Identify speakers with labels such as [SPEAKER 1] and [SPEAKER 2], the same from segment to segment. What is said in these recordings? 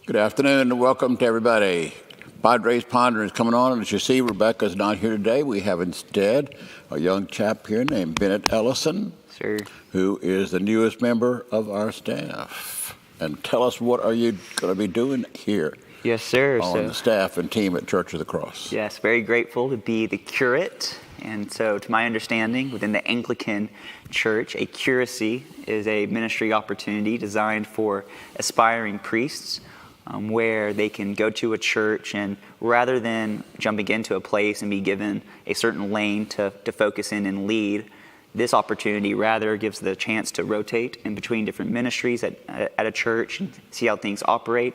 [SPEAKER 1] Good afternoon and welcome to everybody. Padre's Ponderings coming on, and as you see, Rebecca's not here today. We have instead a young chap here named Bennett Ellison,
[SPEAKER 2] Sure.
[SPEAKER 1] who is the newest member of our staff. And tell us, what are you going to be doing here
[SPEAKER 2] Yes, sir.
[SPEAKER 1] on the staff and team at Church of the Cross?
[SPEAKER 2] Yes, very grateful to be the curate. And so, to my understanding, within the Anglican Church, a curacy is a ministry opportunity designed for aspiring priests, where they can go to a church and rather than jumping into a place and be given a certain lane to focus in and lead, this opportunity rather gives the chance to rotate in between different ministries at a church and see how things operate,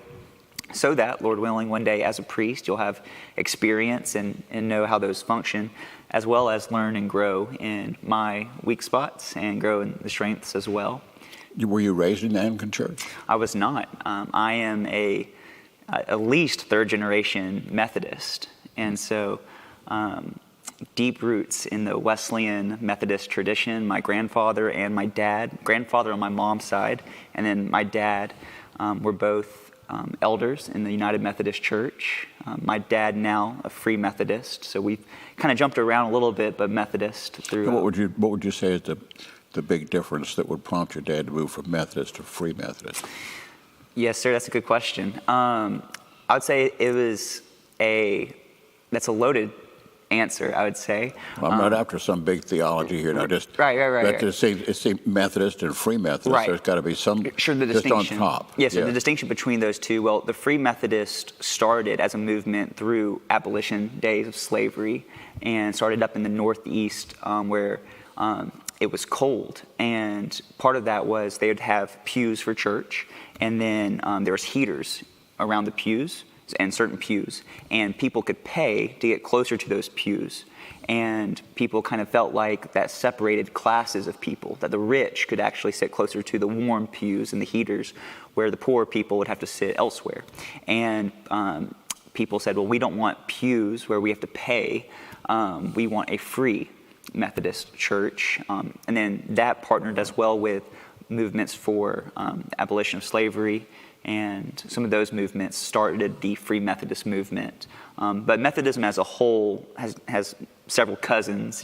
[SPEAKER 2] so that, Lord willing, one day as a priest you'll have experience and know how those function, as well as learn and grow in my weak spots and grow in the strengths as well.
[SPEAKER 1] Were you raised in the Anglican Church?
[SPEAKER 2] I was not. I am at least third generation Methodist, and so deep roots in the Wesleyan Methodist tradition. My grandfather and my grandfather on my mom's side, and then my dad were both elders in the United Methodist Church. My dad now a Free Methodist, so we've kind of jumped around a little bit, but Methodist through.
[SPEAKER 1] And what would you say is the big difference that would prompt your dad to move from Methodist to Free Methodist?
[SPEAKER 2] Yes, sir, that's a good question. I would say that's a loaded answer, I would say.
[SPEAKER 1] Well, I'm not after some big theology here. No, just
[SPEAKER 2] right.
[SPEAKER 1] It's Methodist and Free Methodist.
[SPEAKER 2] Right.
[SPEAKER 1] There's got to be some
[SPEAKER 2] sure, the
[SPEAKER 1] just
[SPEAKER 2] distinction.
[SPEAKER 1] on top.
[SPEAKER 2] Yes, yeah, so the distinction between those two. Well, the Free Methodist started as a movement through abolition days of slavery, and started up in the Northeast, where it was cold, and part of that was they would have pews for church, and then there was heaters around the pews and certain pews, and people could pay to get closer to those pews, and people kind of felt like that separated classes of people, that the rich could actually sit closer to the warm pews and the heaters, where the poor people would have to sit elsewhere. And people said, well, we don't want pews where we have to pay, we want a free Methodist church, and then that partnered as well with movements for abolition of slavery, and some of those movements started the Free Methodist movement. But Methodism as a whole has several cousins,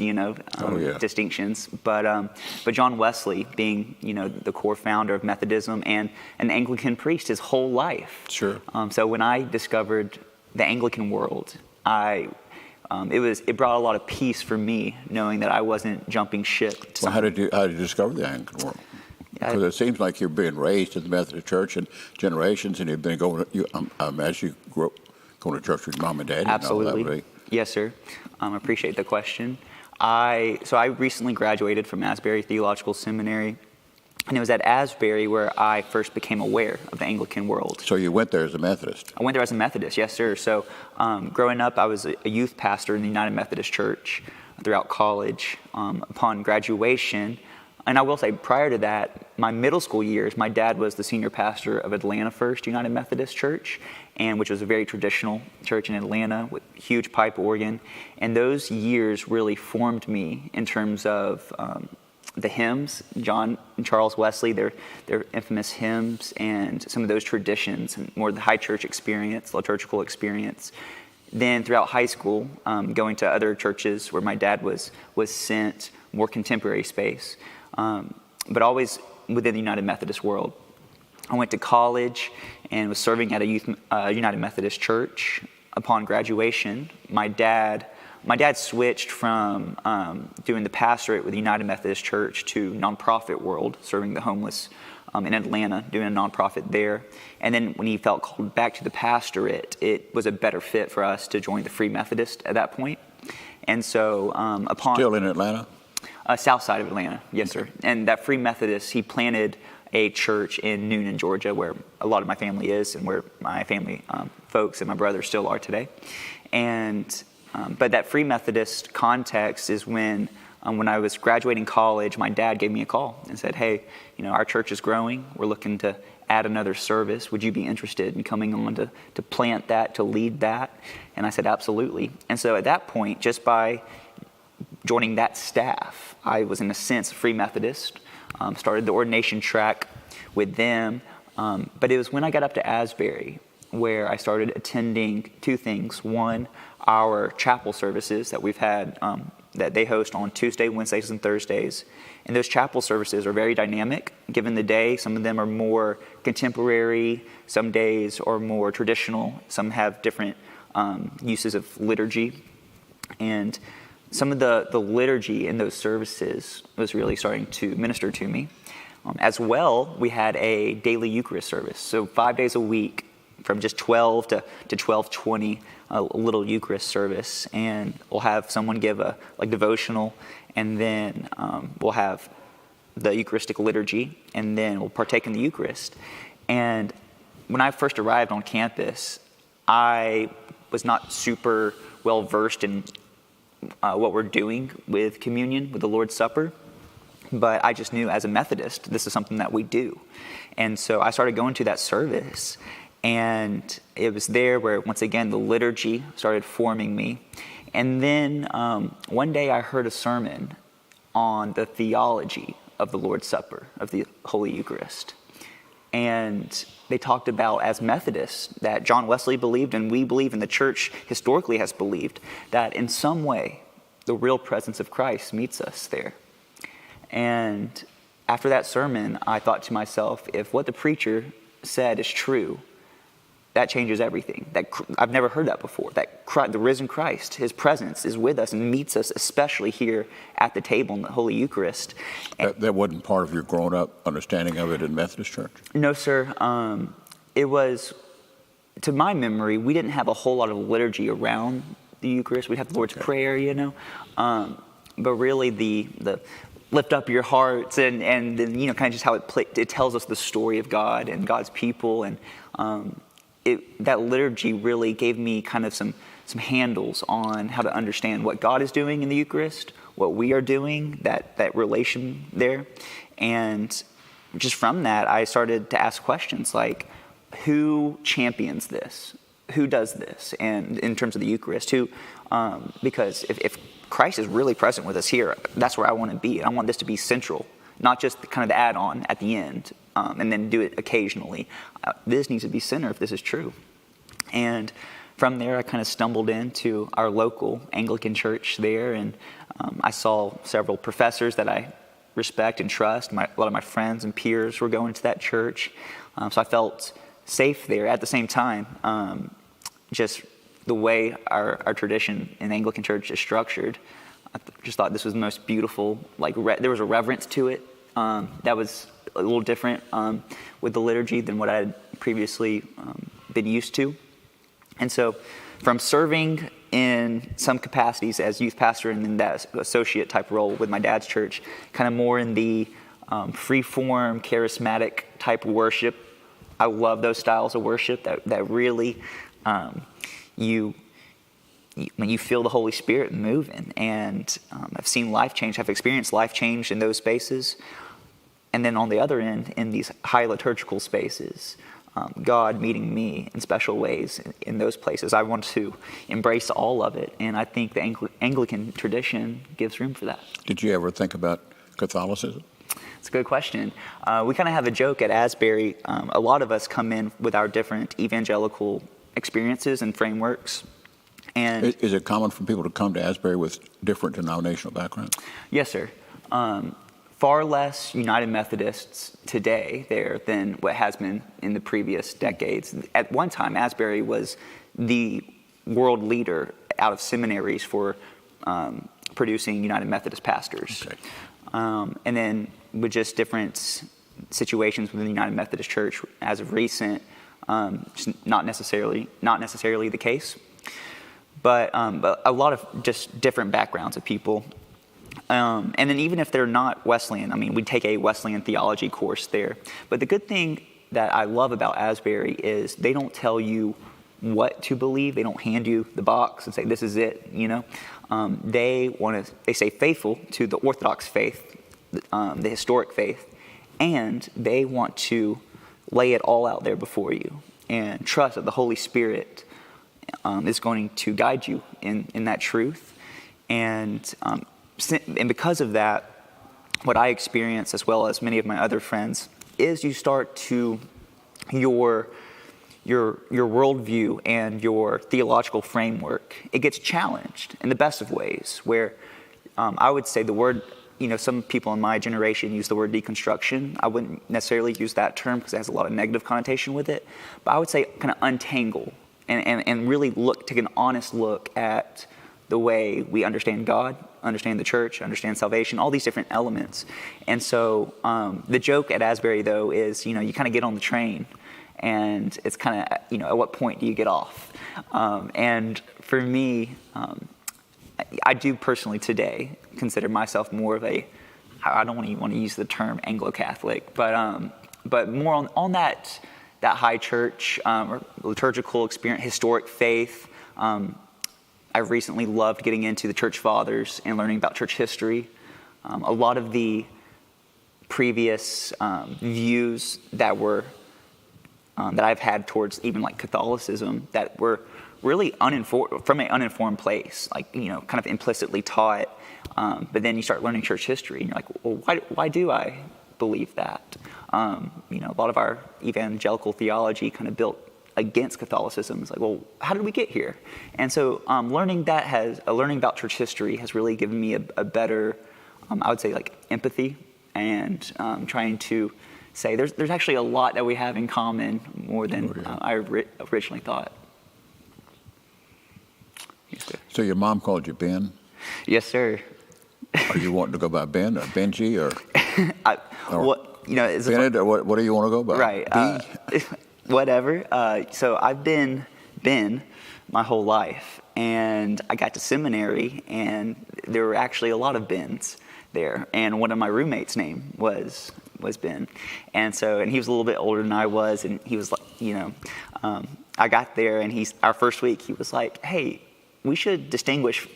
[SPEAKER 2] distinctions. But John Wesley, being the core founder of Methodism and an Anglican priest his whole life.
[SPEAKER 1] Sure.
[SPEAKER 2] So when I discovered the Anglican world, it brought a lot of peace for me, knowing that I wasn't jumping ship.
[SPEAKER 1] Well, how did you discover the Anglican world? Because it seems like you're being raised in the Methodist Church and generations, and you've been going. I imagine you grew up going to church with your mom and dad.
[SPEAKER 2] Absolutely. Yes, sir. I appreciate the question. I recently graduated from Asbury Theological Seminary, and it was at Asbury where I first became aware of the Anglican world.
[SPEAKER 1] So you went there as a Methodist?
[SPEAKER 2] I went there as a Methodist, yes, sir. So growing up, I was a youth pastor in the United Methodist Church throughout college. Upon graduation, and I will say prior to that, my middle school years, my dad was the senior pastor of Atlanta First United Methodist Church, which was a very traditional church in Atlanta with huge pipe organ. And those years really formed me in terms of the hymns, John and Charles Wesley, their infamous hymns, and some of those traditions, and more the high church experience, liturgical experience. Then throughout high school, going to other churches where my dad was sent, more contemporary space, but always within the United Methodist world. I went to college and was serving at a United Methodist church. Upon graduation, my dad switched from doing the pastorate with the United Methodist Church to nonprofit world, serving the homeless in Atlanta, doing a nonprofit there. And then when he felt called back to the pastorate, it was a better fit for us to join the Free Methodist at that point. And so
[SPEAKER 1] Still in Atlanta?
[SPEAKER 2] South side of Atlanta, yes, sir. And that Free Methodist, he planted a church in Noonan, Georgia, where a lot of my family is, and where my family folks and my brothers still are today. And but that Free Methodist context is when I was graduating college, my dad gave me a call and said, hey, our church is growing. We're looking to add another service. Would you be interested in coming on to plant that, to lead that? And I said, absolutely. And so at that point, just by joining that staff, I was in a sense a Free Methodist, started the ordination track with them. But it was when I got up to Asbury where I started attending two things. One, our chapel services that we've had that they host on Tuesday, Wednesdays, and Thursdays. And those chapel services are very dynamic, given the day. Some of them are more contemporary, some days are more traditional, some have different uses of liturgy. And some of the liturgy in those services was really starting to minister to me. As well, we had a daily Eucharist service. So 5 days a week, from just 12 to 12:20, a little Eucharist service. And we'll have someone give a devotional, and then we'll have the Eucharistic liturgy, and then we'll partake in the Eucharist. And when I first arrived on campus, I was not super well versed in what we're doing with communion, with the Lord's Supper. But I just knew as a Methodist, this is something that we do. And so I started going to that service, and it was there where, once again, the liturgy started forming me. And then one day I heard a sermon on the theology of the Lord's Supper, of the Holy Eucharist. And they talked about, as Methodists, that John Wesley believed, and we believe, and the church historically has believed, that in some way the real presence of Christ meets us there. And after that sermon, I thought to myself, if what the preacher said is true, that changes everything. I've never heard that before. That the risen Christ, his presence is with us and meets us, especially here at the table in the Holy Eucharist.
[SPEAKER 1] That wasn't part of your growing up understanding of it in Methodist Church?
[SPEAKER 2] No, sir. It was, to my memory, we didn't have a whole lot of liturgy around the Eucharist. We'd have the Lord's Prayer, but really the lift up your hearts and then, kind of just how it tells us the story of God and God's people. And that liturgy really gave me kind of some handles on how to understand what God is doing in the Eucharist, what we are doing, that relation there. And just from that, I started to ask questions like, who champions this? Who does this? And in terms of the Eucharist, because if Christ is really present with us here, that's where I want to be. I want this to be central, not just kind of the add-on at the end, and then do it occasionally. This needs to be center if this is true. And from there, I kind of stumbled into our local Anglican church there, and I saw several professors that I respect and trust. A lot of my friends and peers were going to that church, so I felt safe there. At the same time, just the way our tradition in Anglican church is structured, I just thought this was the most beautiful. There was a reverence to it that was a little different with the liturgy than what I had previously been used to. And so from serving in some capacities as youth pastor and then that associate type role with my dad's church, kind of more in the free-form, charismatic type worship. I love those styles of worship that really when you feel the Holy Spirit moving. And I've seen life change. I've experienced life change in those spaces. And then on the other end, in these high liturgical spaces, God meeting me in special ways in those places. I want to embrace all of it. And I think the Anglican tradition gives room for that.
[SPEAKER 1] Did you ever think about Catholicism?
[SPEAKER 2] It's a good question. We kind of have a joke at Asbury. A lot of us come in with our different evangelical experiences and frameworks. And
[SPEAKER 1] is it common for people to come to Asbury with different denominational backgrounds?
[SPEAKER 2] Yes, sir. Far less United Methodists today there than what has been in the previous decades. At one time, Asbury was the world leader out of seminaries for producing United Methodist pastors. Okay. And then with just different situations within the United Methodist Church, as of recent, not necessarily the case. But a lot of just different backgrounds of people. And then even if they're not Wesleyan, we take a Wesleyan theology course there. But the good thing that I love about Asbury is they don't tell you what to believe. They don't hand you the box and say, this is it, They stay faithful to the Orthodox faith, the historic faith, and they want to lay it all out there before you and trust that the Holy Spirit is going to guide you in that truth. And because of that, what I experience, as well as many of my other friends, is you start to, your your worldview and your theological framework, it gets challenged in the best of ways, where I would say the word, some people in my generation use the word deconstruction. I wouldn't necessarily use that term because it has a lot of negative connotation with it, but I would say kind of untangle and really take an honest look at the way we understand God, understand the church, understand salvation, all these different elements. And so the joke at Asbury, though, is, you kind of get on the train, and it's kind of, at what point do you get off? And for me, I do personally today consider myself more of I don't even want to use the term Anglo-Catholic, but more on that high church, or liturgical experience, historic faith. I've recently loved getting into the church fathers and learning about church history. A lot of the previous views that I've had towards even like Catholicism that were really from an uninformed place, kind of implicitly taught. But then you start learning church history, and you're like, well, why do I believe that? A lot of our evangelical theology kind of built against Catholicism. It's like, well, how did we get here? And so learning about church history has really given me a better, I would say, like empathy, and trying to say there's actually a lot that we have in common more than I originally thought. Yes, sir.
[SPEAKER 1] So your mom called you Ben?
[SPEAKER 2] Yes, sir.
[SPEAKER 1] Are you wanting to go by Ben or Benji or?
[SPEAKER 2] Bennett,
[SPEAKER 1] or what do you want to go by?
[SPEAKER 2] Right. Whatever. So I've been Ben my whole life, and I got to seminary, and there were actually a lot of Bens there, and one of my roommates' name was Ben, and he was a little bit older than I was, and he was like, I got there, and our first week he was like, hey, we should distinguish,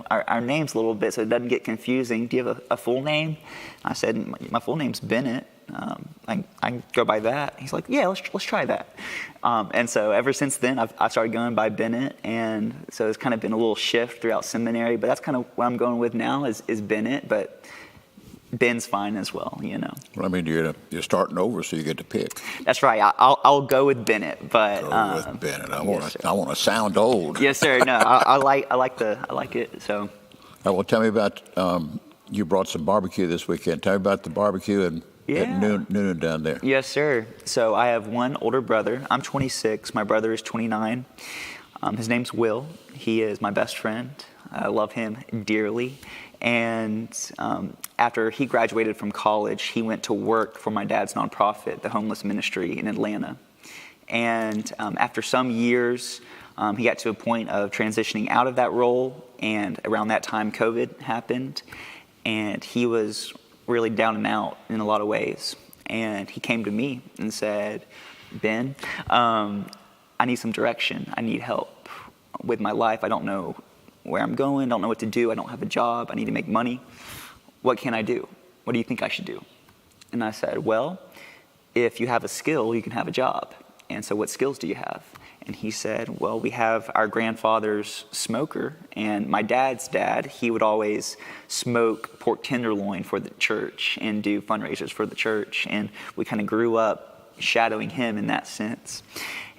[SPEAKER 2] our names a little bit so it doesn't get confusing. Do you have a full name? I said, my full name's Bennett. I can go by that. He's like, yeah, let's try that. And so ever since then, I've started going by Bennett, and so it's kind of been a little shift throughout seminary. But that's kind of what I'm going with now is Bennett, but Ben's fine as well,
[SPEAKER 1] Well, I mean, you're starting over, so you get to pick.
[SPEAKER 2] That's right. I'll go with Bennett, but
[SPEAKER 1] go with Bennett. I want to sound old.
[SPEAKER 2] Yes, sir. No, I like it. So.
[SPEAKER 1] Well, tell me about you brought some barbecue this weekend. Tell me about the barbecue at noon down there.
[SPEAKER 2] Yes, sir. So I have one older brother. I'm 26. My brother is 29. His name's Will. He is my best friend. I love him dearly. And after he graduated from college, he went to work for my dad's nonprofit, the homeless ministry in Atlanta. And after some years, he got to a point of transitioning out of that role. And around that time, COVID happened. And he was really down and out in a lot of ways. And he came to me and said, Ben, I need some direction. I need help with my life. I don't know where I'm going, don't know what to do. I don't have a job. I need to make money. What can I do? What do you think I should do? And I said, well, if you have a skill, you can have a job. And so what skills do you have? And he said, well, we have our grandfather's smoker, and my dad's dad, he would always smoke pork tenderloin for the church and do fundraisers for the church. And we kind of grew up shadowing him in that sense.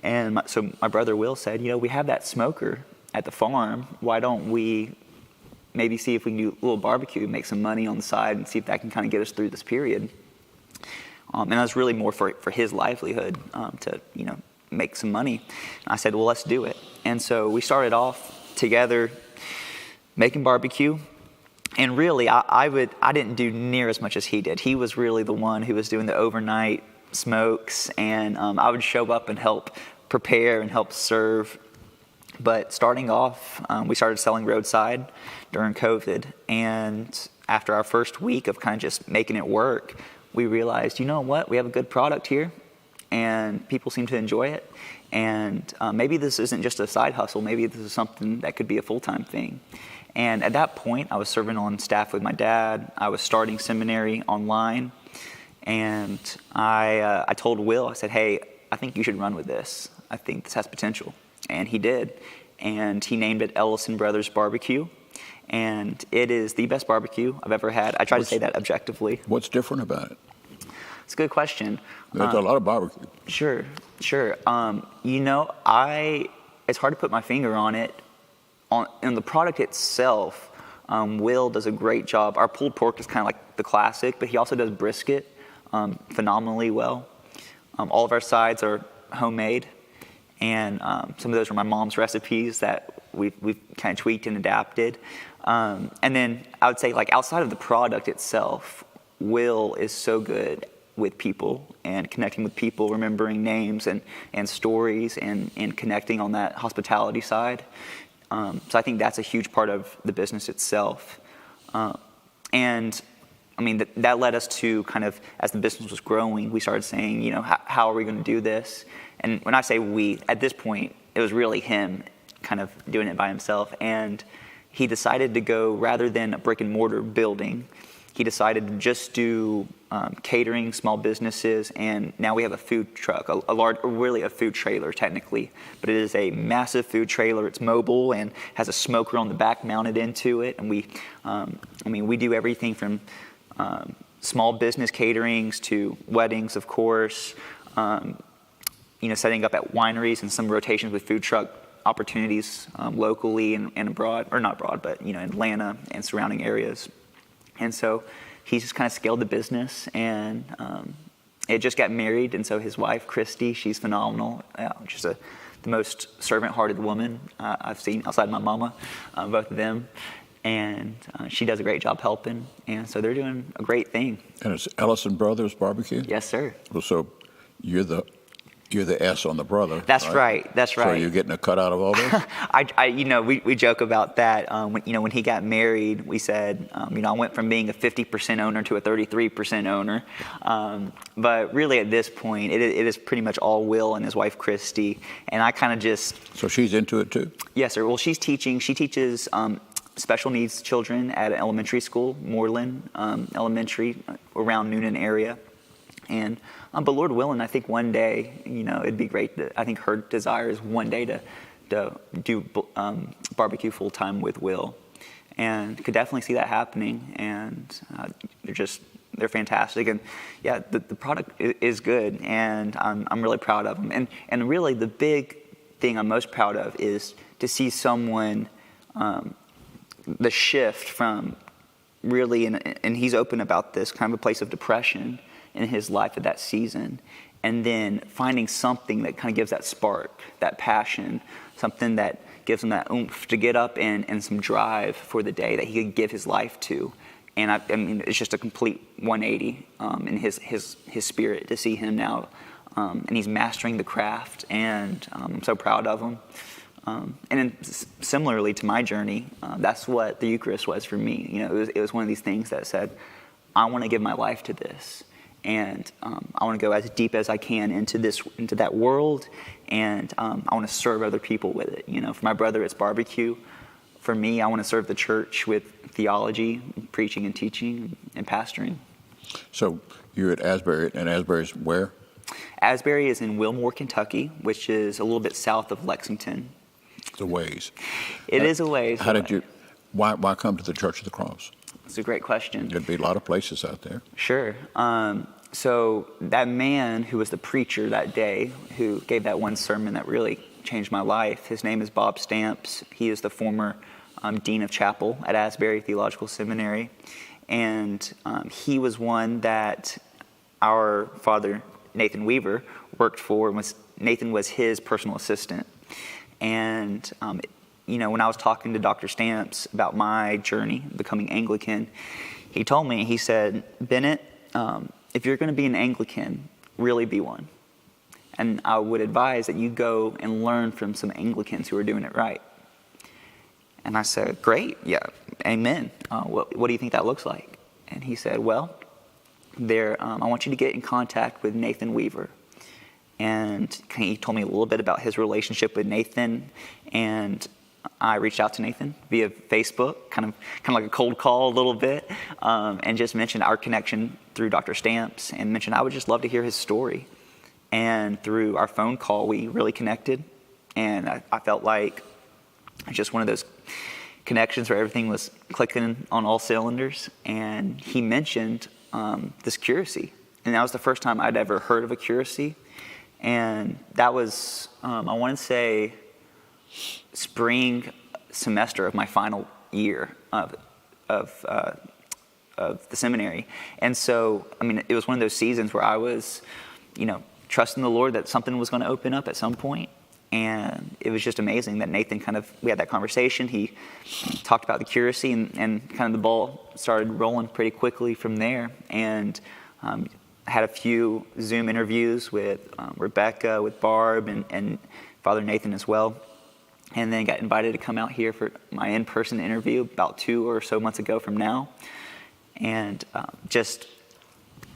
[SPEAKER 2] And so my brother Will said, we have that smoker at the farm. Why don't we maybe see if we can do a little barbecue, make some money on the side, and see if that can kind of get us through this period. And that was really more for his livelihood, to, make some money. And I said, well, let's do it. And so we started off together making barbecue. And really, I didn't do near as much as he did. He was really the one who was doing the overnight smokes, and I would show up and help prepare and help serve. But starting off, we started selling roadside during COVID. And after our first week of kind of just making it work, we realized, you know what, we have a good product here, and people seem to enjoy it. And maybe this isn't just a side hustle. Maybe this is something that could be a full-time thing. And at that point, I was serving on staff with my dad. I was starting seminary online. And I told Will, I said, hey, I think you should run with this. I think this has potential. And he did. And he named it Ellison Brothers Barbecue. And it is the best barbecue I've ever had. I try to say that objectively.
[SPEAKER 1] What's different about it?
[SPEAKER 2] It's a good question.
[SPEAKER 1] There's a lot of barbecue.
[SPEAKER 2] Sure. It's hard to put my finger on it. On the product itself, Will does a great job. Our pulled pork is kind of like the classic, but he also does brisket phenomenally well. All of our sides are homemade, and some of those are my mom's recipes that we've kind of tweaked and adapted. And then I would say, like, outside of the product itself, Will is so good with people and connecting with people, remembering names and stories and connecting on that hospitality side. So I think that's a huge part of the business itself. And I mean, that led us to kind of, as the business was growing, we started saying, you know, how are we going to do this? And when I say we, at this point, it was really him kind of doing it by himself. And he decided to go, rather than a brick and mortar building, he decided to just do catering, small businesses, and now we have a food truck, really a food trailer technically, but it is a massive food trailer. It's mobile and has a smoker on the back mounted into it, and we do everything from small business caterings to weddings, of course, setting up at wineries and some rotations with food truck opportunities locally and abroad, or not abroad, but in Atlanta and surrounding areas. And so he's just kind of scaled the business, and it just got married. And so his wife, Christy, she's phenomenal. She's the most servant-hearted woman I've seen outside my mama, both of them. And she does a great job helping. And so they're doing a great thing.
[SPEAKER 1] And it's Ellison Brothers Barbecue?
[SPEAKER 2] Yes, sir.
[SPEAKER 1] Well, so you're the S on the brother.
[SPEAKER 2] That's right. That's right.
[SPEAKER 1] So you're getting a cut out of all this?
[SPEAKER 2] We joke about that. When he got married, we said, I went from being a 50% owner to a 33% owner. But really, at this point, it is pretty much all Will and his wife Christy, and I kind of just.
[SPEAKER 1] So she's into it too?
[SPEAKER 2] Yes, sir. Well, she's teaching. She teaches special needs children at an elementary school, Moreland Elementary, around Noonan area. And but Lord willing, I think one day, it'd be great. I think her desire is one day to do barbecue full time with Will, and could definitely see that happening. And they're fantastic, and yeah, the product is good, and I'm really proud of them. And really, the big thing I'm most proud of is to see someone the shift from really, and he's open about this, kind of a place of depression in his life at that season, and then finding something that kind of gives that spark, that passion, something that gives him that oomph to get up and some drive for the day that he could give his life to. And I mean, it's just a complete 180 in his spirit to see him now, and he's mastering the craft, and I'm so proud of him. And then similarly to my journey, that's what the Eucharist was for me. It was one of these things that said, I want to give my life to this. And I want to go as deep as I can into that world, and I want to serve other people with it. For my brother, it's barbecue. For me, I want to serve the church with theology, preaching and teaching, and pastoring. So
[SPEAKER 1] you're at Asbury, and Asbury's where?
[SPEAKER 2] Asbury is in Wilmore, Kentucky, which is a little bit south of Lexington.
[SPEAKER 1] It's a ways.
[SPEAKER 2] It is a ways.
[SPEAKER 1] Why come to the Church of the Cross?
[SPEAKER 2] It's a great question.
[SPEAKER 1] There'd be a lot of places out there.
[SPEAKER 2] Sure. So that man who was the preacher that day, who gave that one sermon that really changed my life, his name is Bob Stamps. He is the former dean of chapel at Asbury Theological Seminary. And he was one that our father, Nathan Weaver, worked for. Nathan was his personal assistant. And when I was talking to Dr. Stamps about my journey becoming Anglican, he told me, he said, Bennett, if you're going to be an Anglican, really be one. And I would advise that you go and learn from some Anglicans who are doing it right. And I said, great, yeah, amen. What do you think that looks like? And he said, well, I want you to get in contact with Nathan Weaver. And he told me a little bit about his relationship with Nathan, and I reached out to Nathan via Facebook, kind of like a cold call a little bit, and just mentioned our connection through Dr. Stamps, and mentioned I would just love to hear his story. And through our phone call, we really connected, and I felt like just one of those connections where everything was clicking on all cylinders. And he mentioned this curacy and that was the first time I'd ever heard of a curacy. And that was, I want to say, spring semester of my final year of the seminary. And so, I mean, it was one of those seasons where I was, trusting the Lord that something was going to open up at some point. And it was just amazing that Nathan we had that conversation. He talked about the curacy, and kind of the ball started rolling pretty quickly from there. And had a few Zoom interviews with Rebecca, with Barb, and Father Nathan as well. And then got invited to come out here for my in-person interview about 2 or so months ago from now. And just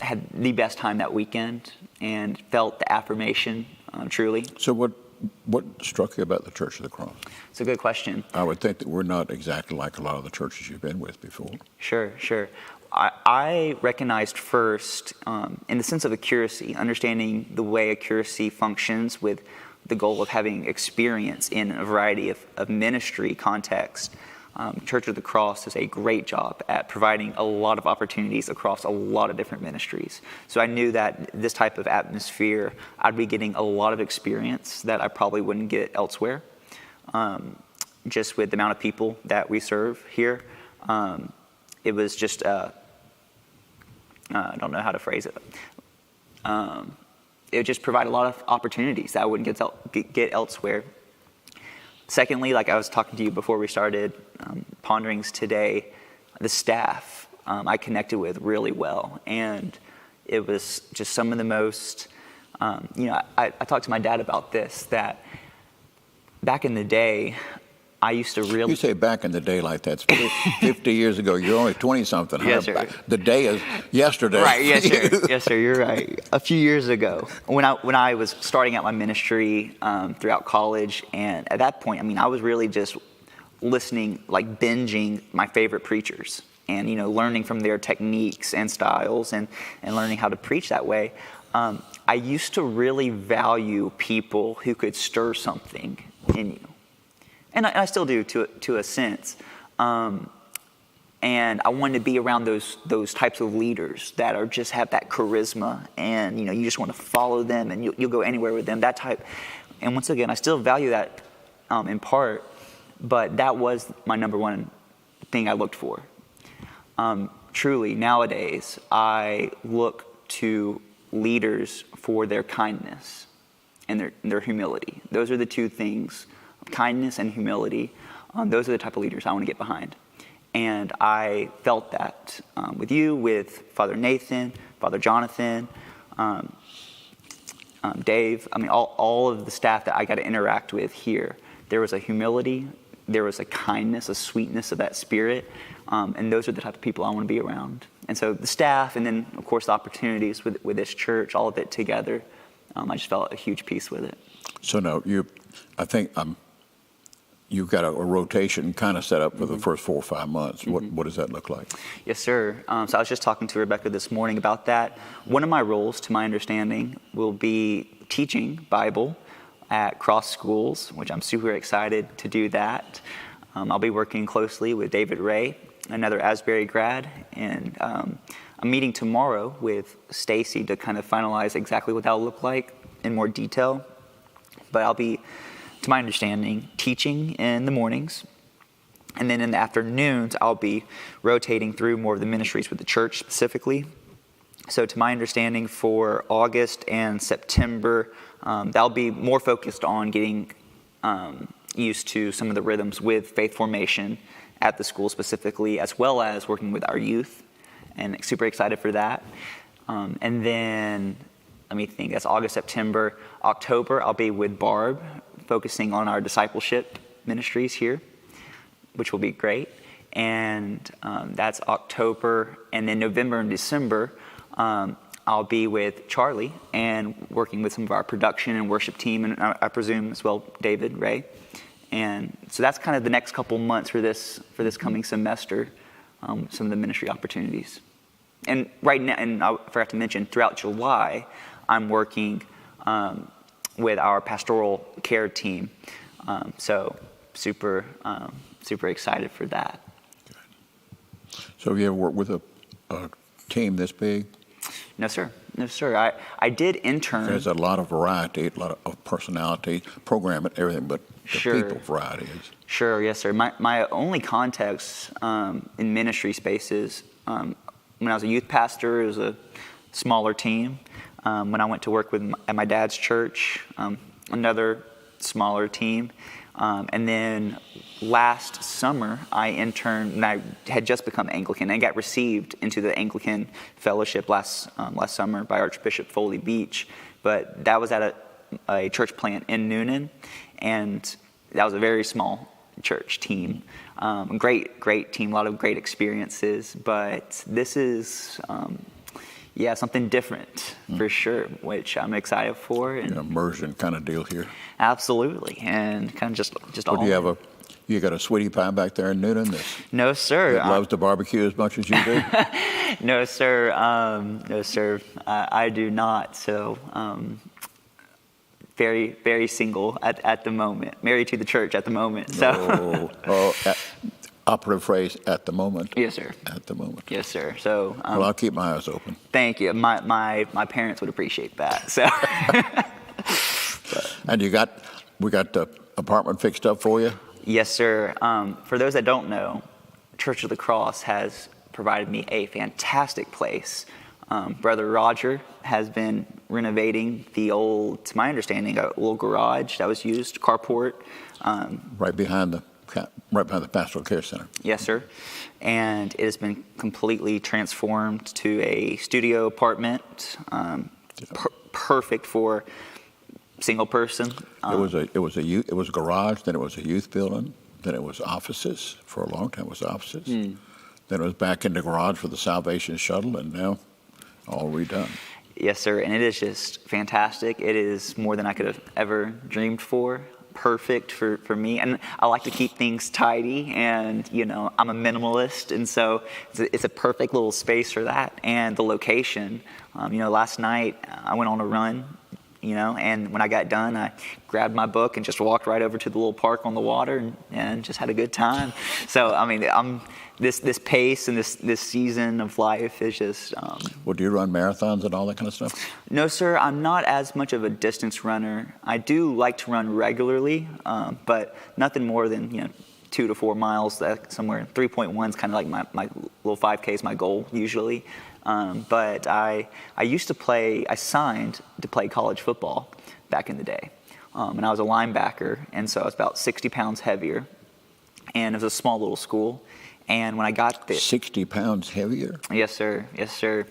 [SPEAKER 2] had the best time that weekend and felt the affirmation, truly.
[SPEAKER 1] So what struck you about the Church of the Cross?
[SPEAKER 2] It's a good question.
[SPEAKER 1] I would think that we're not exactly like a lot of the churches you've been with before.
[SPEAKER 2] Sure. I recognized first, in the sense of a curacy, understanding the way a curacy functions with the goal of having experience in a variety of ministry contexts. Church of the Cross does a great job at providing a lot of opportunities across a lot of different ministries. So I knew that this type of atmosphere, I'd be getting a lot of experience that I probably wouldn't get elsewhere. Just with the amount of people that we serve here, it was just, I don't know how to phrase it. It would just provide a lot of opportunities that I wouldn't get elsewhere. Secondly, like I was talking to you before we started Ponderings today, the staff I connected with really well. And it was just some of the most, I talked to my dad about this, that back in the day, I used to really...
[SPEAKER 1] You say back in the day like that's 50 years ago. You're only 20-something.
[SPEAKER 2] Yes, sir.
[SPEAKER 1] The day is yesterday.
[SPEAKER 2] Right, yes, sir. Yes, sir, you're right. A few years ago, when I was starting out my ministry throughout college, and at that point, I mean, I was really just listening, like binging my favorite preachers and, learning from their techniques and styles and learning how to preach that way. I used to really value people who could stir something in you. And I still do to a sense. And I wanted to be around those types of leaders that have that charisma, and you just want to follow them, and you'll go anywhere with them. That type. And once again, I still value that in part, but that was my number one thing I looked for. Truly, nowadays, I look to leaders for their kindness and their humility. Those are the two things. Kindness and humility, those are the type of leaders I want to get behind. And I felt that with you, with Father Nathan, Father Jonathan, Dave, I mean, all of the staff that I got to interact with here, there was a humility, there was a kindness, a sweetness of that spirit, and those are the type of people I want to be around. And so the staff, and then, of course, the opportunities with this church, all of it together, I just felt a huge peace with it.
[SPEAKER 1] So now, I think you've got a rotation kind of set up for the first 4 or 5 months. What does that look like?
[SPEAKER 2] Yes, sir. So I was just talking to Rebecca this morning about that. One of my roles, to my understanding, will be teaching Bible at Cross Schools, which I'm super excited to do that. I'll be working closely with David Ray, another Asbury grad, and I'm meeting tomorrow with Stacy to kind of finalize exactly what that'll look like in more detail. But I'll be, to my understanding, teaching in the mornings. And then in the afternoons, I'll be rotating through more of the ministries with the church specifically. So to my understanding, for August and September, that'll be more focused on getting used to some of the rhythms with faith formation at the school specifically, as well as working with our youth. And super excited for that. And then, let me think, that's August, September. October, I'll be with Barb, focusing on our discipleship ministries here, which will be great. And that's October. And then November and December, I'll be with Charlie and working with some of our production and worship team, and I presume as well David Ray. And so that's kind of the next couple months for this coming semester, some of the ministry opportunities. And right now, and I forgot to mention, throughout July, I'm working with our pastoral care team. So super excited for that.
[SPEAKER 1] Good. So have you ever worked with a team this big?
[SPEAKER 2] No, sir. No, sir. I did intern.
[SPEAKER 1] There's a lot of variety, a lot of personality, programming, everything, but the
[SPEAKER 2] Sure.
[SPEAKER 1] people variety is.
[SPEAKER 2] Sure, yes, sir. My only context in ministry spaces, when I was a youth pastor, it was a smaller team. When I went to work at my dad's church, another smaller team. And then last summer, I interned, and I had just become Anglican. I got received into the Anglican fellowship last summer by Archbishop Foley Beach. But that was at a church plant in Noonan, and that was a very small church team. Great team, a lot of great experiences. But this is, something different for sure, which I'm excited for. And
[SPEAKER 1] Immersion kind of deal here.
[SPEAKER 2] Absolutely, and kind of just all.
[SPEAKER 1] Do you got a sweetie pie back there in Noonan
[SPEAKER 2] No, sir.
[SPEAKER 1] that loves to barbecue as much as you do?
[SPEAKER 2] No, sir. No, sir. I do not. So, very, very single at the moment. Married to the church at the moment. So.
[SPEAKER 1] Operative phrase, at the moment.
[SPEAKER 2] Yes, sir.
[SPEAKER 1] At the moment.
[SPEAKER 2] Yes, sir. So.
[SPEAKER 1] Well, I'll keep my eyes open.
[SPEAKER 2] Thank you. My parents would appreciate that. So.
[SPEAKER 1] And we got the apartment fixed up for you?
[SPEAKER 2] Yes, sir. For those that don't know, Church of the Cross has provided me a fantastic place. Brother Roger has been renovating the old, to my understanding, a little garage that was used, carport.
[SPEAKER 1] Right behind the Pastoral Care Center.
[SPEAKER 2] Yes, sir. And it has been completely transformed to a studio apartment, perfect for single person.
[SPEAKER 1] It was a garage, then it was a youth building, then it was offices. For a long time it was offices. Then it was back in the garage for the Salvation Shuttle, and now all redone.
[SPEAKER 2] Yes, sir, and it is just fantastic. It is more than I could have ever dreamed for. Perfect for me, and I like to keep things tidy, and I'm a minimalist, and so it's a perfect little space for that. And the location, last night I went on a run, and when I got done, I grabbed my book and just walked right over to the little park on the water and just had a good time. So, I mean, this pace and this season of life is just...
[SPEAKER 1] Well, do you run marathons and all that kind of stuff?
[SPEAKER 2] No, sir. I'm not as much of a distance runner. I do like to run regularly, but nothing more than, 2 to 4 miles, somewhere. 3.1 is kind of like my little 5K is my goal usually. But I signed to play college football back in the day. And I was a linebacker, and so I was about 60 pounds heavier. And it was a small little school. And when I got there...
[SPEAKER 1] 60 pounds heavier?
[SPEAKER 2] Yes, sir. Yes, sir.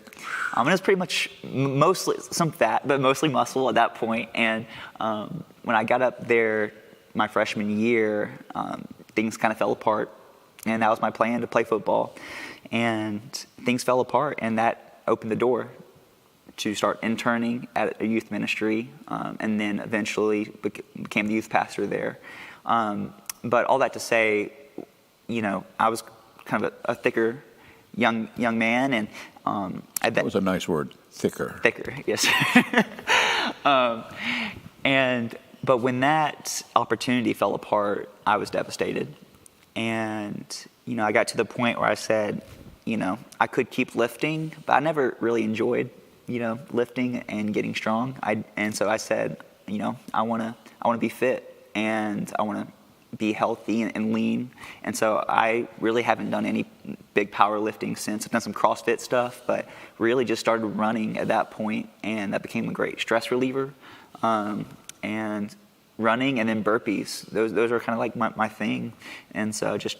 [SPEAKER 2] And it was pretty much mostly some fat, but mostly muscle at that point. And when I got up there my freshman year, things kind of fell apart. And that was my plan, to play football. And things fell apart, and that opened the door to start interning at a youth ministry, and then eventually became the youth pastor there. But all that to say, I was kind of a thicker young man, and
[SPEAKER 1] that was a nice word, thicker.
[SPEAKER 2] Thicker, yes. But when that opportunity fell apart, I was devastated. And, I got to the point where I said, I could keep lifting, but I never really enjoyed, lifting and getting strong. And so I said, I want to be fit, and I want to be healthy and lean. And so I really haven't done any big powerlifting since. I've done some CrossFit stuff, but really just started running at that point, and that became a great stress reliever. And running and then burpees, those are kind of like my thing. And so just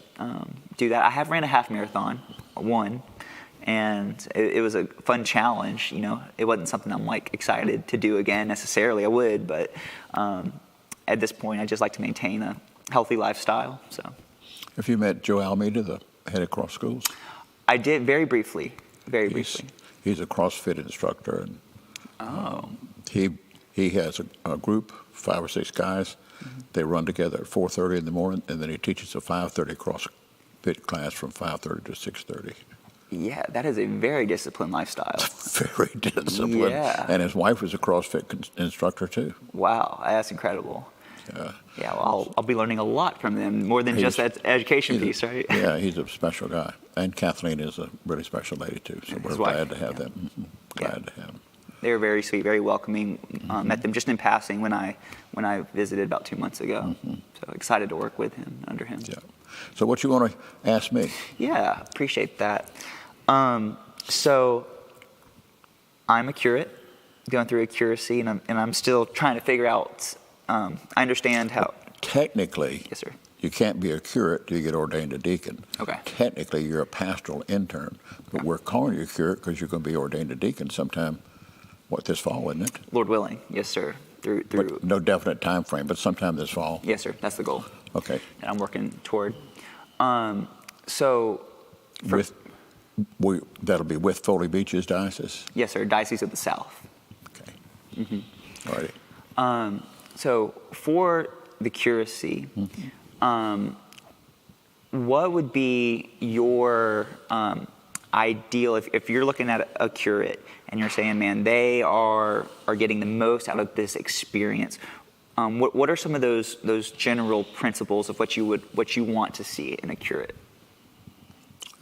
[SPEAKER 2] do that. I have ran a half marathon, one, and it was a fun challenge. It wasn't something I'm like excited to do again necessarily. I would, but at this point I just like to maintain a healthy lifestyle. So,
[SPEAKER 1] have you met Joe Almeida, the head of Cross Schools?
[SPEAKER 2] I did, very briefly.
[SPEAKER 1] He's a CrossFit instructor, and he has a group, 5 or 6 guys. Mm-hmm. They run together at 4:30 in the morning, and then he teaches a 5:30 CrossFit class from 5:30 to 6:30.
[SPEAKER 2] Yeah, that is a very disciplined lifestyle.
[SPEAKER 1] Very disciplined.
[SPEAKER 2] Yeah.
[SPEAKER 1] And his wife was a CrossFit instructor too.
[SPEAKER 2] Wow, that's incredible. Yeah, well, I'll be learning a lot from them, more than just that education piece, right?
[SPEAKER 1] Yeah, he's a special guy. And Kathleen is a really special lady too, so we're glad to have them. Glad to have them.
[SPEAKER 2] They were very sweet, very welcoming. Met them just in passing when I visited about 2 months ago. So excited to work with him, under him.
[SPEAKER 1] Yeah. So what you want to ask me?
[SPEAKER 2] Yeah, appreciate that. So I'm a curate, going through a curacy, and I'm still trying to figure out. I understand how.
[SPEAKER 1] Technically,
[SPEAKER 2] Yes, sir.
[SPEAKER 1] you can't be a curate till you get ordained a deacon.
[SPEAKER 2] Okay.
[SPEAKER 1] Technically, you're a pastoral intern, but we're calling you a curate because you're going to be ordained a deacon sometime. This fall, isn't it?
[SPEAKER 2] Lord willing, yes, sir. Through.
[SPEAKER 1] But no definite time frame, but sometime this fall.
[SPEAKER 2] Yes, sir. That's the goal.
[SPEAKER 1] Okay.
[SPEAKER 2] And I'm working toward. So.
[SPEAKER 1] That'll be with Foley Beach's diocese.
[SPEAKER 2] Yes, sir. Diocese of the South.
[SPEAKER 1] Okay. All righty.
[SPEAKER 2] So for the curacy, what would be your ideal if you're looking at a curate and you're saying, man, they are getting the most out of this experience? What are some of those general principles of what you want to see in a curate?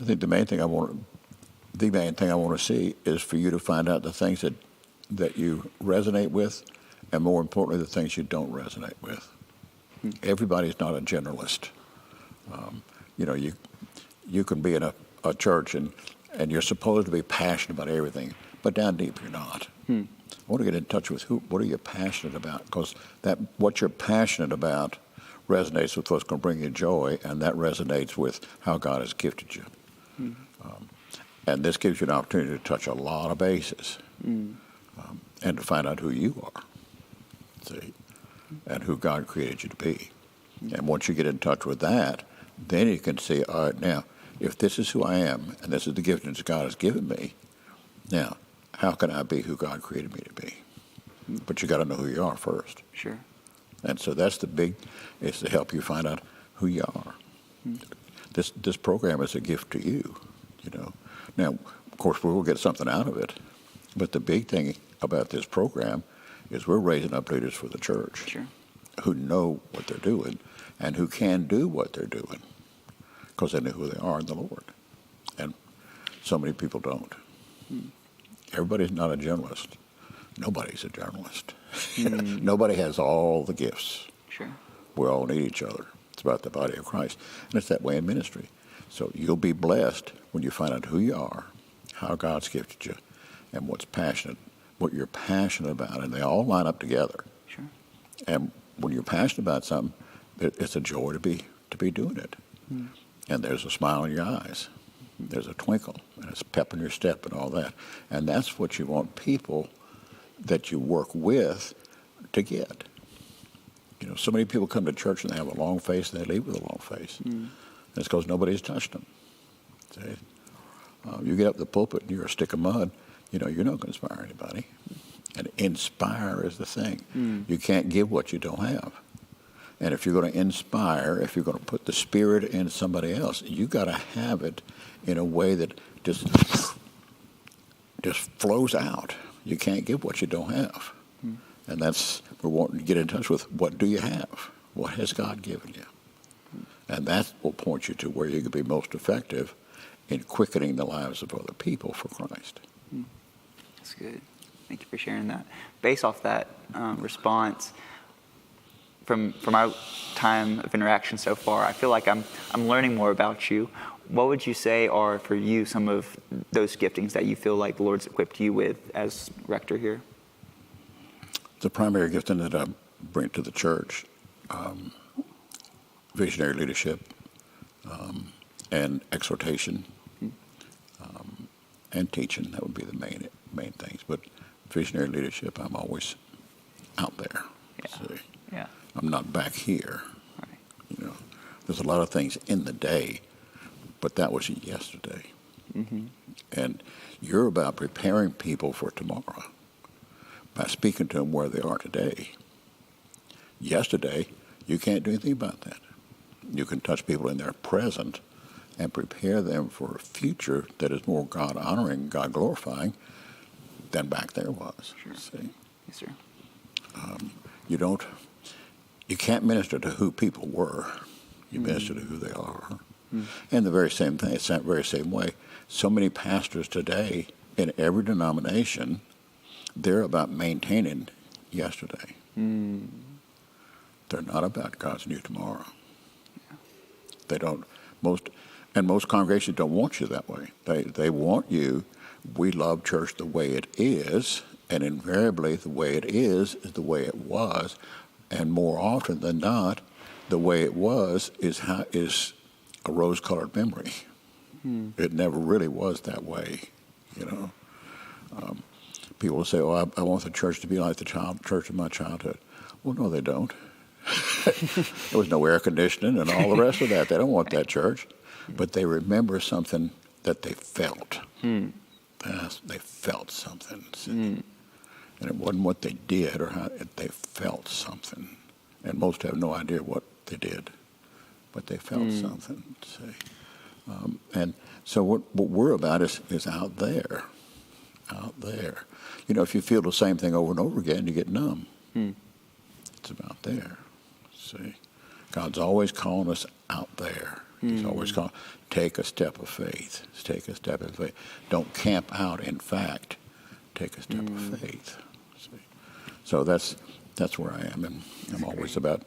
[SPEAKER 1] I think the main thing I want to see is for you to find out the things that you resonate with, and more importantly, the things you don't resonate with. Everybody's not a generalist. You can be in a church and you're supposed to be passionate about everything, but down deep you're not. I want to get in touch with what are you passionate about, because what you're passionate about resonates with what's going to bring you joy, and that resonates with how God has gifted you. And this gives you an opportunity to touch a lot of bases and to find out who you are, see, and who God created you to be. And once you get in touch with that, then you can see, all right, now, if this is who I am, and this is the giftings God has given me, now, how can I be who God created me to be? But you got to know who you are first.
[SPEAKER 2] Sure.
[SPEAKER 1] And so that's is to help you find out who you are. This program is a gift to you, Now, of course, we will get something out of it, but the big thing about this program is we're raising up leaders for the church.
[SPEAKER 2] Sure.
[SPEAKER 1] Who know what they're doing and who can do what they're doing because they know who they are in the Lord. And so many people don't. Everybody's not a journalist. Nobody's a journalist. Nobody has all the gifts.
[SPEAKER 2] Sure.
[SPEAKER 1] We all need each other. It's about the body of Christ. And it's that way in ministry. So you'll be blessed when you find out who you are, how God's gifted you, and what you're passionate about. And they all line up together.
[SPEAKER 2] Sure.
[SPEAKER 1] And when you're passionate about something, it's a joy to be doing it. And there's a smile in your eyes. There's a twinkle, and it's pep in your step and all that. And that's what you want people that you work with to get. So many people come to church and they have a long face and they leave with a long face. And it's because nobody's touched them. See? You get up the pulpit and you're a stick of mud, you're not going to inspire anybody. And inspire is the thing. You can't give what you don't have. And if you're going to inspire, if you're going to put the Spirit in somebody else, you got to have it in a way that just flows out. You can't give what you don't have. And we're wanting to get in touch with, what do you have? What has God given you? And that will point you to where you can be most effective in quickening the lives of other people for Christ.
[SPEAKER 2] That's good. Thank you for sharing that. Based off that response, from our time of interaction so far, I feel like I'm learning more about you. What would you say are, for you, some of those giftings that you feel like the Lord's equipped you with as rector here?
[SPEAKER 1] The primary gifting that I bring to the church, visionary leadership and exhortation and teaching. That would be the main things. But visionary leadership, I'm always out there.
[SPEAKER 2] Yeah.
[SPEAKER 1] See?
[SPEAKER 2] Yeah.
[SPEAKER 1] I'm not back here.
[SPEAKER 2] Right.
[SPEAKER 1] There's a lot of things in the day, but that was yesterday. And you're about preparing people for tomorrow by speaking to them where they are today. Yesterday, you can't do anything about that. You can touch people in their present and prepare them for a future that is more God-honoring, God-glorifying than back there was.
[SPEAKER 2] Sure.
[SPEAKER 1] See?
[SPEAKER 2] Yes, sir.
[SPEAKER 1] You can't minister to who people were. You minister to who they are. And the very same thing, it's that very same way. So many pastors today in every denomination they're about maintaining yesterday. They're not about God's new tomorrow. They don't, most congregations don't want you that way. They want you, we love church the way it is, and invariably the way it is the way it was, and more often than not, the way it was is a rose-colored memory. It never really was that way, you know. People will say, "Oh, I want the church to be like the church of my childhood." Well, no, they don't. There was no air conditioning and all the rest of that. They don't want that church. But they remember something that they felt. They felt something. And it wasn't what they did or how they felt something. And most have no idea what they did. But they felt something. See? And so what we're about is out there. Out there. You know, if you feel the same thing over and over again, you get numb. It's about there. See, God's always calling us out there. He's always calling, take a step of faith. Take a step of faith. Don't camp out. In fact, take a step of faith. See? So that's where I am, and I'm always about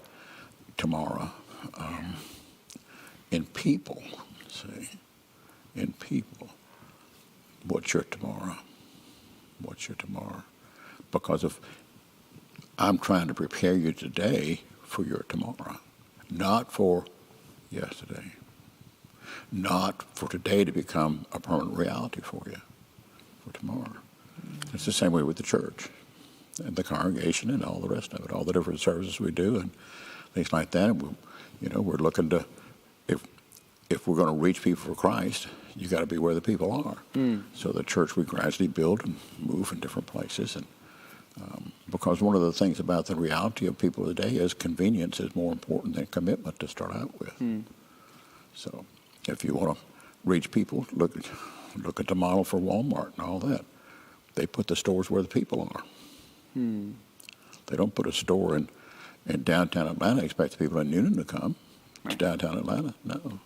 [SPEAKER 1] tomorrow. In people, see, in people. What's your tomorrow? What's your tomorrow? Because I'm trying to prepare you today for your tomorrow, not for yesterday, not for today to become a permanent reality for you, for tomorrow. It's the same way with the church and the congregation and all the rest of it, all the different services we do and things like that. We're looking to, if we're going to reach people for Christ, you got to be where the people are. So the church, we gradually build and move in different places, and because one of the things about the reality of people today is convenience is more important than commitment to start out with. So if you want to reach people, look at the model for Walmart and all that. They put the stores where the people are. They don't put a store in downtown Atlanta and expect the people in Newnan to come to downtown Atlanta. No.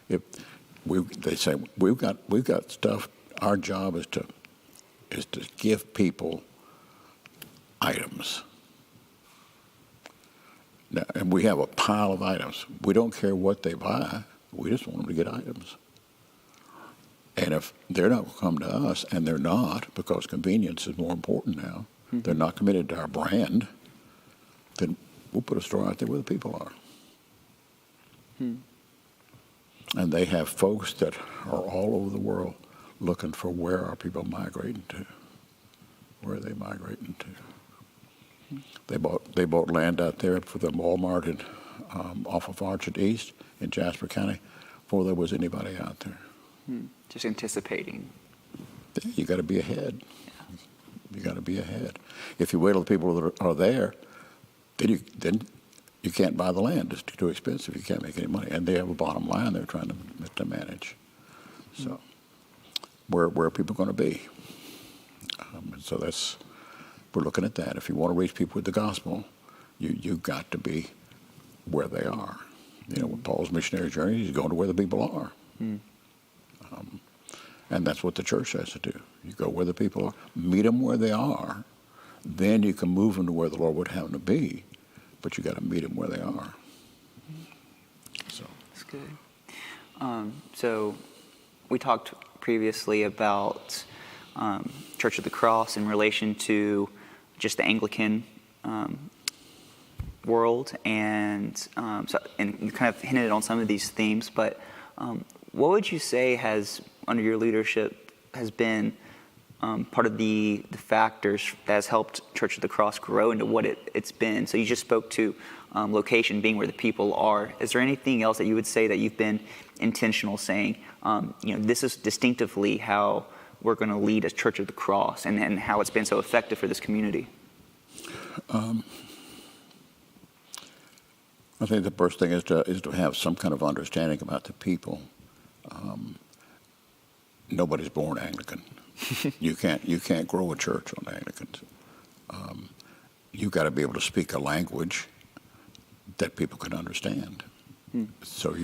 [SPEAKER 1] They say we've got stuff. Our job is to give people items. Now, and we have a pile of items. We don't care what they buy. We just want them to get items. And if they're not going to come to us, and they're not, because convenience is more important now, they're not committed to our brand, then we'll put a store out there where the people are. And they have folks that are all over the world looking for where are people migrating to. Where are they migrating to? They bought land out there for the Walmart off of Archer East in Jasper County before there was anybody out there.
[SPEAKER 2] Just anticipating.
[SPEAKER 1] You got to be ahead. You got to be ahead. If you wait till the people that are there, then you can't buy the land. It's too expensive. You can't make any money. And they have a bottom line they're trying to manage. So where are people going to be? So we're looking at that. If you want to reach people with the gospel, you've got to be where they are. With Paul's missionary journey, he's going to where the people are. And that's what the church has to do. You go where the people are, meet them where they are, then you can move them to where the Lord would have them to be, but you got to meet them where they are. So
[SPEAKER 2] that's good. So we talked previously about Church of the Cross in relation to just the Anglican world, and you kind of hinted on some of these themes, but what would you say has, under your leadership, has been part of the factors that has helped Church of the Cross grow into what it's been? So you just spoke to location being where the people are. Is there anything else that you would say that you've been intentional saying, this is distinctively how we're going to lead as Church of the Cross, and how it's been so effective for this community?
[SPEAKER 1] I think the first thing is to have some kind of understanding about the people. Nobody's born Anglican. You can't grow a church on Anglicans. You've got to be able to speak a language that people can understand. So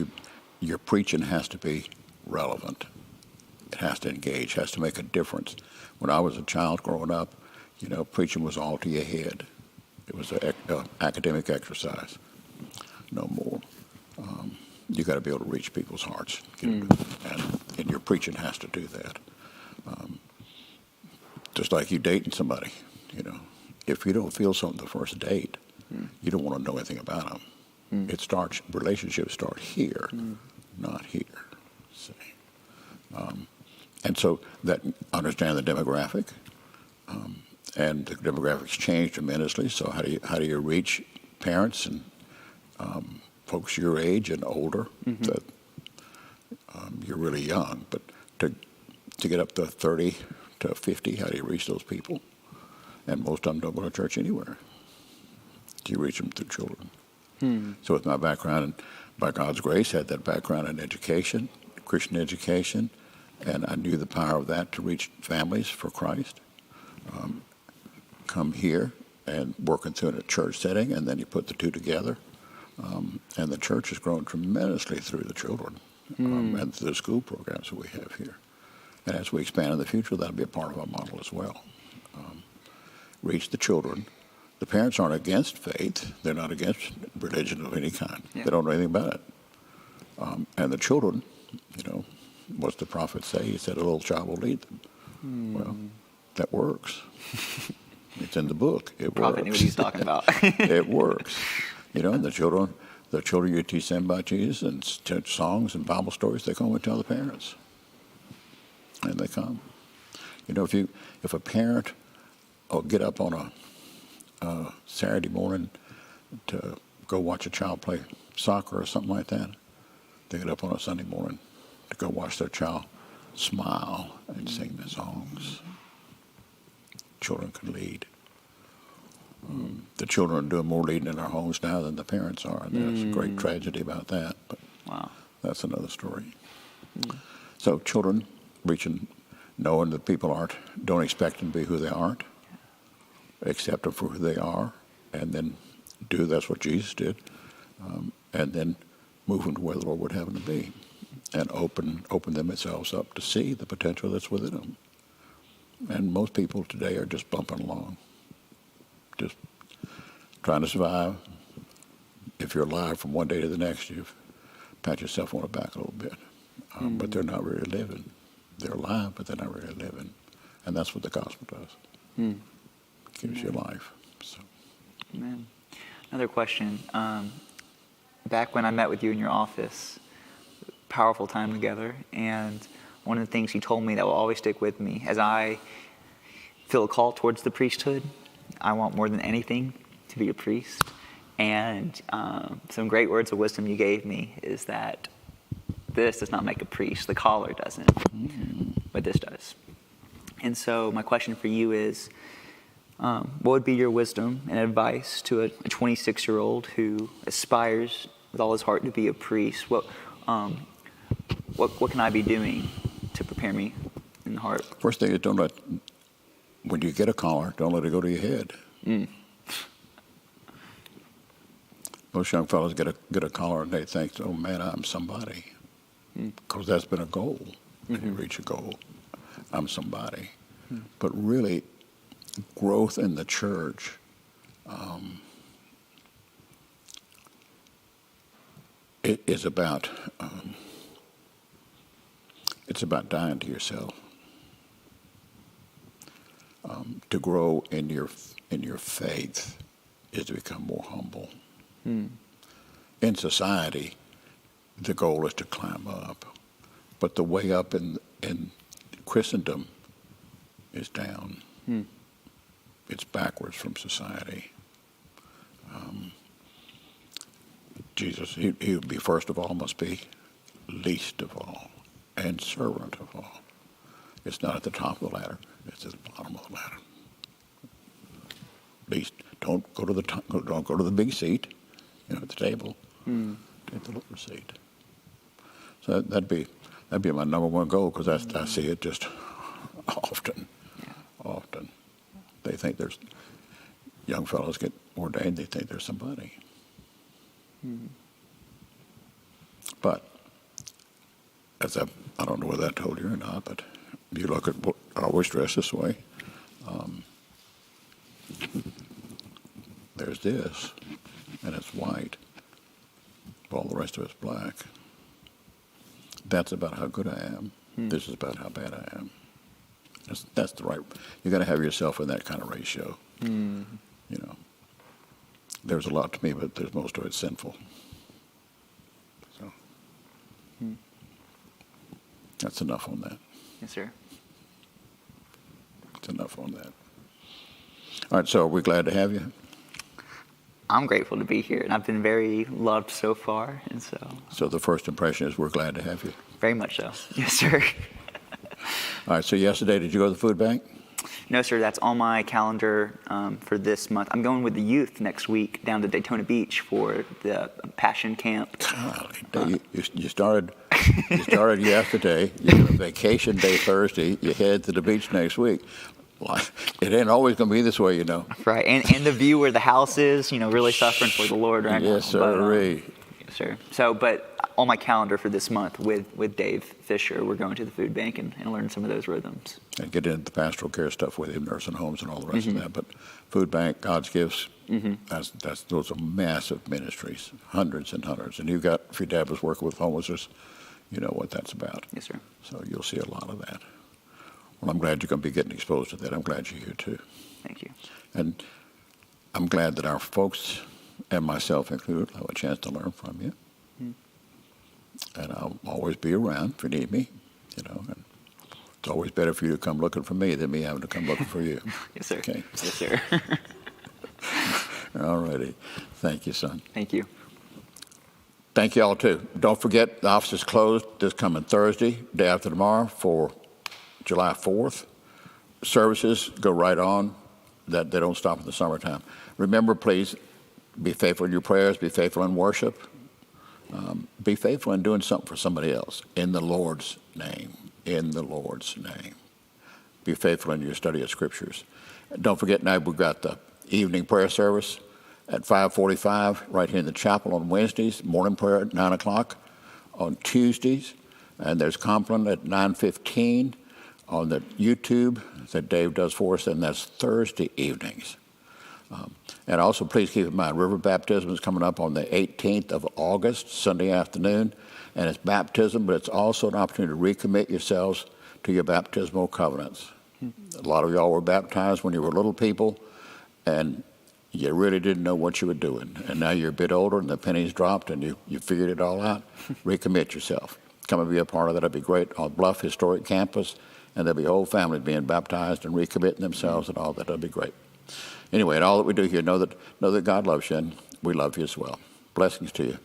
[SPEAKER 1] your preaching has to be relevant. It has to engage, has to make a difference. When I was a child growing up, Preaching was all to your head. It was an academic exercise, no more. You got to be able to reach people's hearts, and your preaching has to do that. Just like you dating somebody, if you don't feel something the first date, you don't want to know anything about them. Relationships start here, not here. See, and so that understand the demographic, and the demographics change tremendously. So how do you reach parents and folks your age and older that you're really young, but to get up to 30 to 50, how do you reach those people? And most of them don't go to church anywhere. You reach them through children. So with my background, and by God's grace, had that background in education, Christian education, and I knew the power of that to reach families for Christ. Come here and working through in a church setting, and then you put the two together. And the church has grown tremendously through the children and through the school programs that we have here. And as we expand in the future, that'll be a part of our model as well. Reach the children. The parents aren't against faith. They're not against religion of any kind. Yeah. They don't know anything about it. And the children, what's the prophet say? He said, a little child will lead them. Well, that works. It's in the book. It works. The
[SPEAKER 2] prophet knew what he's talking about.
[SPEAKER 1] It works. And the children you teach them about Jesus and teach songs and Bible stories, they come and tell the parents. And they come. If a parent will get up on a Saturday morning to go watch a child play soccer or something like that, they get up on a Sunday morning to go watch their child smile and sing the songs. Children can lead. The children are doing more leading in our homes now than the parents are, and there's a great tragedy about that, but that's another story. So children reaching, knowing that people don't expect them to be who they aren't, accept them for who they are, and then that's what Jesus did, and then move them to where the Lord would have them to be, and open themselves up to see the potential that's within them. And most people today are just bumping along, just trying to survive. If you're alive from one day to the next, you pat yourself on the back a little bit. But they're not really living. They're alive, but they're not really living. And that's what the gospel does. Gives you life. So.
[SPEAKER 2] Amen. Another question. Back when I met with you in your office, powerful time together, and one of the things you told me that will always stick with me, as I feel a call towards the priesthood, I want more than anything to be a priest. And some great words of wisdom you gave me is that this does not make a priest. The collar doesn't, but this does. And so my question for you is, what would be your wisdom and advice to a 26-year-old who aspires with all his heart to be a priest? What can I be doing to prepare me in the heart?
[SPEAKER 1] First thing is, when you get a collar, don't let it go to your head. Most young fellows get a collar and they think, oh man, I'm somebody. Because that's been a goal. When you reach a goal, I'm somebody. But really, growth in the church it is about it's about dying to yourself. To grow in your faith is to become more humble. In society, the goal is to climb up, but the way up in Christendom is down. It's backwards from society. Jesus, he would be first of all, must be least of all, and servant of all. It's not at the top of the ladder; it's at the bottom of the ladder. Least, don't go to the top, don't go to the big seat, at the table. Take the lower seat. So that'd be my number one goal, because I see it just often. They think there's young fellows get ordained. They think there's somebody. But as I don't know whether I told you or not, but you look at what I always dress this way. there's this, and it's white. All the rest of it's black. That's about how good I am. This is about how bad I am. That's the right. You got to have yourself in that kind of ratio. You know, there's a lot to me, but there's most of it sinful. So that's enough on that.
[SPEAKER 2] Yes, sir.
[SPEAKER 1] That's enough on that. All right, so we're glad to have you.
[SPEAKER 2] I'm grateful to be here, and I've been very loved so far, and so.
[SPEAKER 1] So the first impression is we're glad to have you.
[SPEAKER 2] Very much so. Yes, sir.
[SPEAKER 1] All right, so yesterday, did you go to the food bank?
[SPEAKER 2] No, sir, that's on my calendar for this month. I'm going with the youth next week down to Daytona Beach for the Passion Camp.
[SPEAKER 1] Golly, you started yesterday, you have a vacation day Thursday, you head to the beach next week. Well, it ain't always going to be this way, you know.
[SPEAKER 2] Right, and the view where the house is, really suffering for the Lord right now.
[SPEAKER 1] Yes, sir.
[SPEAKER 2] Yes, sir. So, but on my calendar for this month with Dave Fisher, we're going to the food bank and learn some of those rhythms.
[SPEAKER 1] And get into the pastoral care stuff with him, nursing homes and all the rest of that. But food bank, God's gifts, those are massive ministries, hundreds and hundreds. And if your dad was working with homeless, you know what that's about.
[SPEAKER 2] Yes, sir.
[SPEAKER 1] So you'll see a lot of that. Well, I'm glad you're going to be getting exposed to that. I'm glad you're here too.
[SPEAKER 2] Thank you.
[SPEAKER 1] And I'm glad that our folks, and myself included, have a chance to learn from you. And I'll always be around if you need me, And it's always better for you to come looking for me than me having to come looking for you.
[SPEAKER 2] Yes, sir.
[SPEAKER 1] Okay.
[SPEAKER 2] Yes, sir.
[SPEAKER 1] All righty. Thank you, son.
[SPEAKER 2] Thank you.
[SPEAKER 1] Thank you all, too. Don't forget, the office is closed this coming Thursday, day after tomorrow, for July 4th. Services go right on. They don't stop in the summertime. Remember, please, be faithful in your prayers. Be faithful in worship. Be faithful in doing something for somebody else in the Lord's name. In the Lord's name. Be faithful in your study of scriptures. Don't forget, tonight we've got the evening prayer service at 5:45 right here in the chapel on Wednesdays. Morning prayer at 9 o'clock on Tuesdays. And there's Compline at 9:15 on the YouTube that Dave does for us, and that's Thursday evenings. And also, please keep in mind, river baptism is coming up on the 18th of August, Sunday afternoon, and it's baptism, but it's also an opportunity to recommit yourselves to your baptismal covenants. A lot of y'all were baptized when you were little people, and you really didn't know what you were doing. And now you're a bit older, and the pennies dropped, and you figured it all out. Recommit yourself. Come and be a part of that. That'd be great on Bluff Historic Campus, and there'll be whole families being baptized and recommitting themselves and all that. That'd be great. Anyway, and all that we do here, know that God loves you, and we love you as well. Blessings to you.